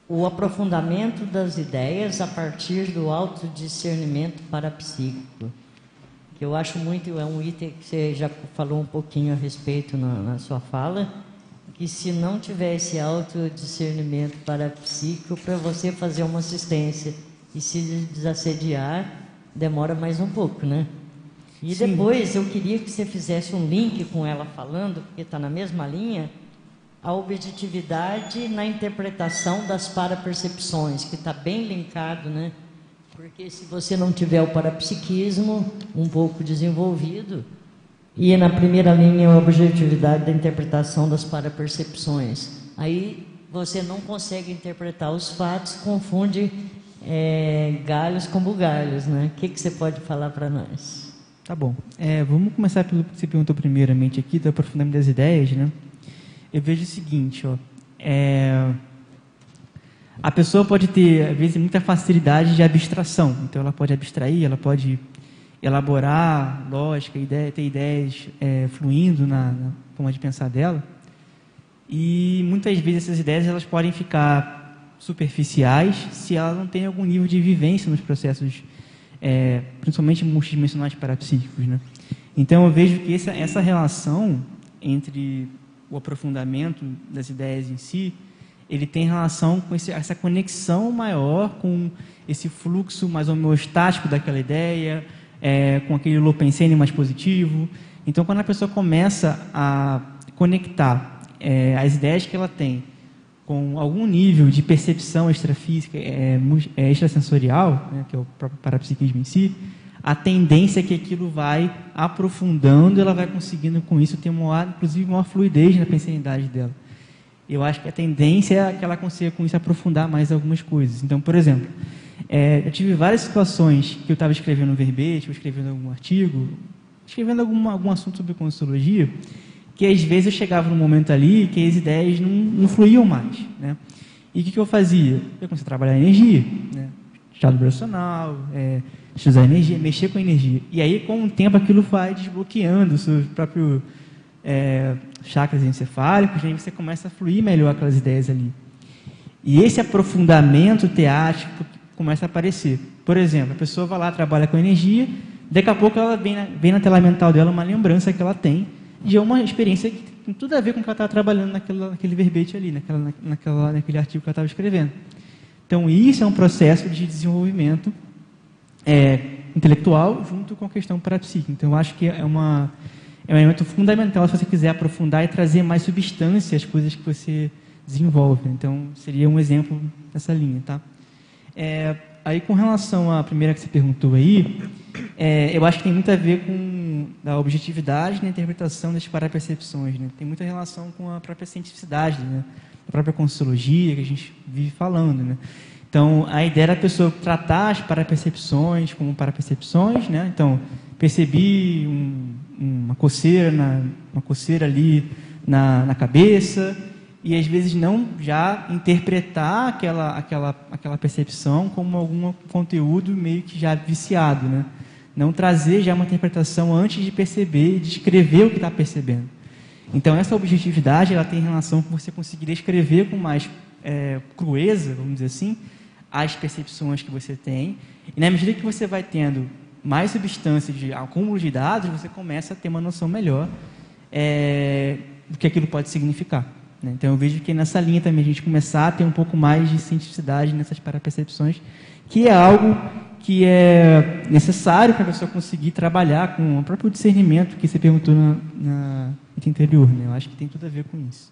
o aprofundamento das ideias a partir do autodiscernimento parapsíquico, que eu acho muito, é um item que você já falou um pouquinho a respeito na sua fala, que se não tiver esse autodiscernimento parapsíquico, para você fazer uma assistência e se desassediar, demora mais um pouco, né? E Sim. depois eu queria que você fizesse um link com ela falando, porque está na mesma linha, a objetividade na interpretação das parapercepções, que está bem linkado, né? Porque se você não tiver o parapsiquismo um pouco desenvolvido, e na primeira linha a objetividade da interpretação das parapercepções, aí você não consegue interpretar os fatos, confunde galhos com bugalhos, né? O que você pode falar para nós? Tá bom. Vamos começar pelo que você perguntou primeiramente aqui, do aprofundamento das ideias, né? Eu vejo o seguinte, ó, a pessoa pode ter, às vezes, muita facilidade de abstração. Então, ela pode abstrair, ela pode elaborar lógica, ter ideias fluindo na forma de pensar dela. E, muitas vezes, essas ideias elas podem ficar superficiais se ela não tem algum nível de vivência nos processos, principalmente multidimensionais parapsíquicos, né? Então, eu vejo que essa relação entre o aprofundamento das ideias em si, ele tem relação com essa conexão maior com esse fluxo mais homeostático daquela ideia, com aquele Lopensene mais positivo. Então, quando a pessoa começa a conectar as ideias que ela tem com algum nível de percepção extrafísica, extrasensorial, né, que é o próprio parapsiquismo em si, a tendência é que aquilo vai aprofundando, ela vai conseguindo com isso ter inclusive uma fluidez na pensanidade dela. Eu acho que a tendência é que ela consiga com isso aprofundar mais algumas coisas. Então, por exemplo, eu tive várias situações que eu estava escrevendo um verbete, ou escrevendo algum artigo, escrevendo algum assunto sobre consciologia, que às vezes eu chegava num momento ali que as ideias não fluíam mais, né? E o que eu fazia? Eu comecei a trabalhar a energia, né? Estado vibracional, estudar energia, mexer com a energia. E aí, com o tempo, aquilo vai desbloqueando o seu próprio chakras encefálicos, né? E você começa a fluir melhor aquelas ideias ali. E esse aprofundamento teático começa a aparecer. Por exemplo, a pessoa vai lá, trabalha com energia, daqui a pouco ela vem na tela mental dela uma lembrança que ela tem de uma experiência que tem tudo a ver com o que ela estava trabalhando naquele verbete ali, naquele artigo que ela estava escrevendo. Então, isso é um processo de desenvolvimento intelectual junto com a questão parapsíquica. Então, eu acho que é um elemento fundamental se você quiser aprofundar e trazer mais substância às coisas que você desenvolve. Então, seria um exemplo dessa linha, tá? Aí, com relação à primeira que você perguntou aí, eu acho que tem muito a ver com a objetividade na interpretação das parapercepções, né? Tem muita relação com a própria cientificidade, né? A própria consciologia que a gente vive falando, né? Então, a ideia da pessoa tratar as parapercepções como parapercepções, né? Então, percebi uma coceira ali na cabeça, e às vezes não já interpretar aquela percepção como algum conteúdo meio que já viciado, né? Não trazer já uma interpretação antes de perceber e descrever o que está percebendo. Então, essa objetividade ela tem relação com você conseguir descrever com mais crueza, vamos dizer assim, as percepções que você tem. E na medida que você vai tendo mais substância de acúmulo de dados, você começa a ter uma noção melhor do que aquilo pode significar, né? Então, eu vejo que nessa linha também a gente começar a ter um pouco mais de cientificidade nessas parapercepções, que é algo que é necessário para a pessoa conseguir trabalhar com o próprio discernimento que você perguntou na anterior, né? Eu acho que tem tudo a ver com isso.